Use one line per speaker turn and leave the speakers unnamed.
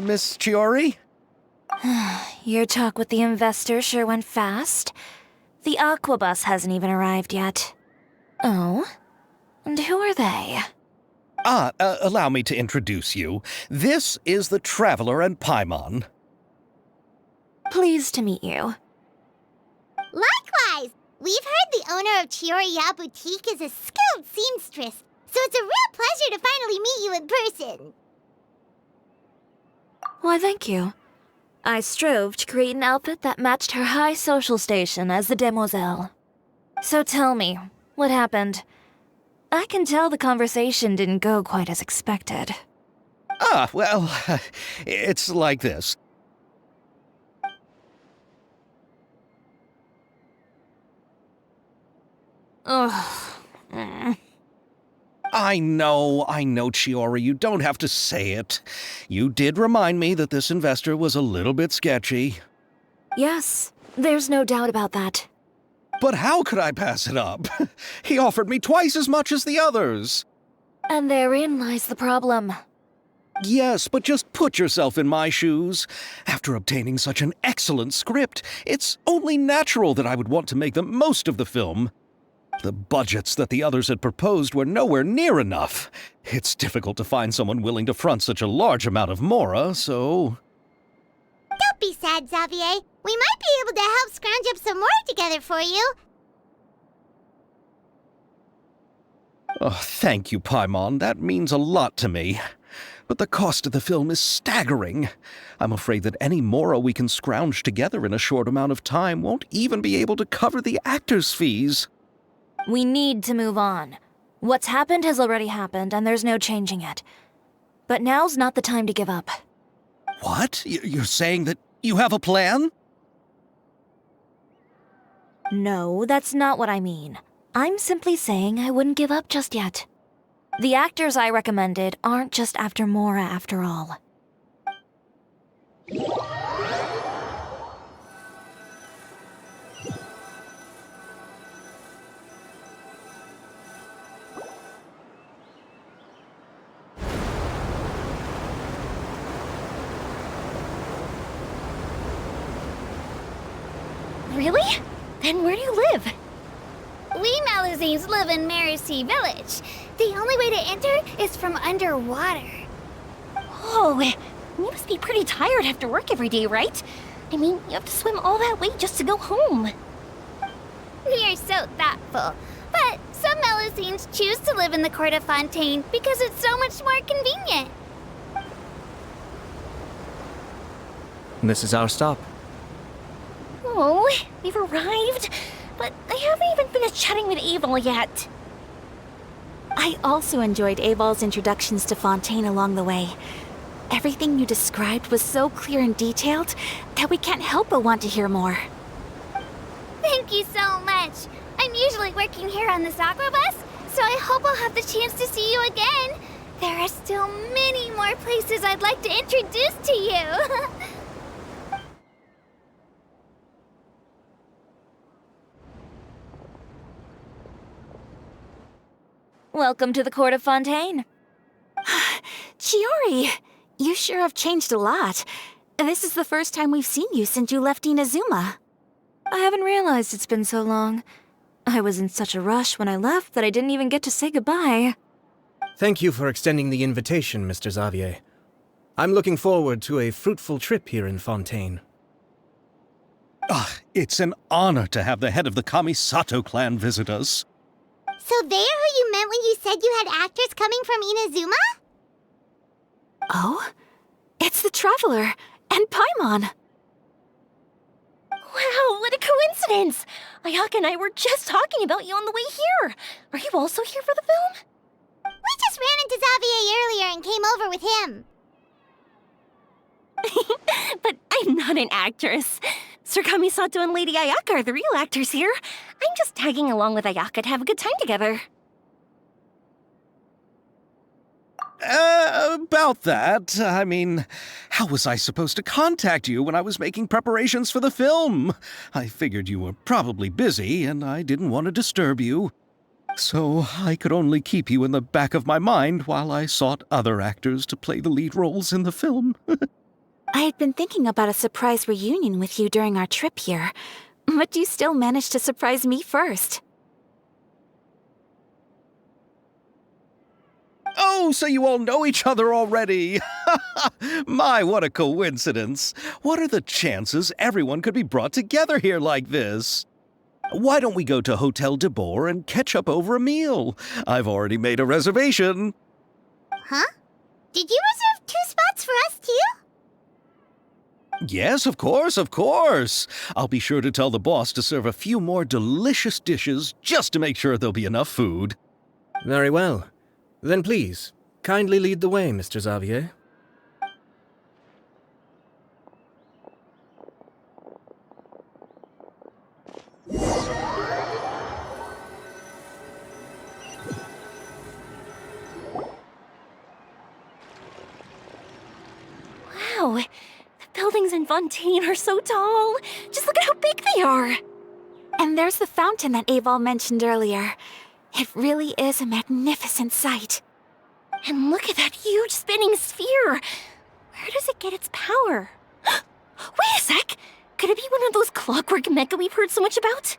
Miss Chiori?
Your talk with the investor sure went fast. The aquabus hasn't even arrived yet. Oh? And who are they?
Allow me to introduce you. This is the Traveler and Paimon.
Pleased to meet you.
Likewise! We've heard the owner of Chiori Boutique is a skilled seamstress, so it's a real pleasure to finally meet you in person.
Why, thank you. I strove to create an outfit that matched her high social station as the demoiselle. So tell me, what happened? I can tell the conversation didn't go quite as expected.
Well, it's like this.
Ugh.
I know, Chiori, you don't have to say it. You did remind me that this investor was a little bit sketchy.
Yes, there's no doubt about that.
But how could I pass it up? He offered me twice as much as the others.
And therein lies the problem.
Yes, but just put yourself in my shoes. After obtaining such an excellent script, it's only natural that I would want to make the most of the film. The budgets that the others had proposed were nowhere near enough. It's difficult to find someone willing to front such a large amount of mora, so...
Don't be sad, Xavier. We might be able to help scrounge up some more together for you.
Oh, thank you, Paimon. That means a lot to me. But the cost of the film is staggering. I'm afraid that any mora we can scrounge together in a short amount of time won't even be able to cover the actors' fees.
We need to move on. What's happened has already happened, and there's no changing it. But now's not the time to give up.
What? You're saying that you have a plan?
No, that's not what I mean. I'm simply saying I wouldn't give up just yet. The actors I recommended aren't just after mora after all.
Really? Then where do you live?
We Malazines live in Marcy Village. The only way to enter is from underwater.
Oh, you must be pretty tired after work every day, right? I mean, you have to swim all that way just to go home.
We are so thoughtful. But some Malazines choose to live in the Court of Fontaine because it's so much more convenient.
This is our stop.
Oh, we've arrived, but I haven't even finished chatting with Abel yet. I also enjoyed Abel's introductions to Fontaine along the way. Everything you described was so clear and detailed that we can't help but want to hear more.
Thank you so much. I'm usually working here on this aquabus, so I hope I'll have the chance to see you again. There are still many more places I'd like to introduce to you.
Welcome to the Court of Fontaine.
Chiori, you sure have changed a lot. This is the first time we've seen you since you left Inazuma.
I haven't realized it's been so long. I was in such a rush when I left that I didn't even get to say goodbye.
Thank you for extending the invitation, Mr. Xavier. I'm looking forward to a fruitful trip here in Fontaine.
It's an honor to have the head of the Kamisato clan visit us.
So they're who you meant when you said you had actors coming from Inazuma?
Oh? It's the Traveler and Paimon. Wow, what a coincidence! Ayaka and I were just talking about you on the way here. Are you also here for the film?
We just ran into Xavier earlier and came over with him.
But I'm not an actress. Sir Kamisato and Lady Ayaka are the real actors here. I'm just tagging along with Ayaka to have a good time together.
About that, I mean, how was I supposed to contact you when I was making preparations for the film? I figured you were probably busy, and I didn't want to disturb you. So I could only keep you in the back of my mind while I sought other actors to play the lead roles in the film.
I had been thinking about a surprise reunion with you during our trip here, but you still managed to surprise me first.
Oh, so you all know each other already! My, what a coincidence! What are the chances everyone could be brought together here like this? Why don't we go to Hotel de Boer and catch up over a meal? I've already made a reservation.
Huh? Did you reserve 2 spots for us too?
Yes, of course, of course. I'll be sure to tell the boss to serve a few more delicious dishes just to make sure there'll be enough food.
Very well. Then please, kindly lead the way, Mr. Xavier.
Wow, the buildings in Fontaine are so tall. Just look at how big they are. And there's the fountain that Aval mentioned earlier. It really is a magnificent sight. And look at that huge spinning sphere. Where does it get its power? Wait a sec! Could it be one of those clockwork mecha we've heard so much about?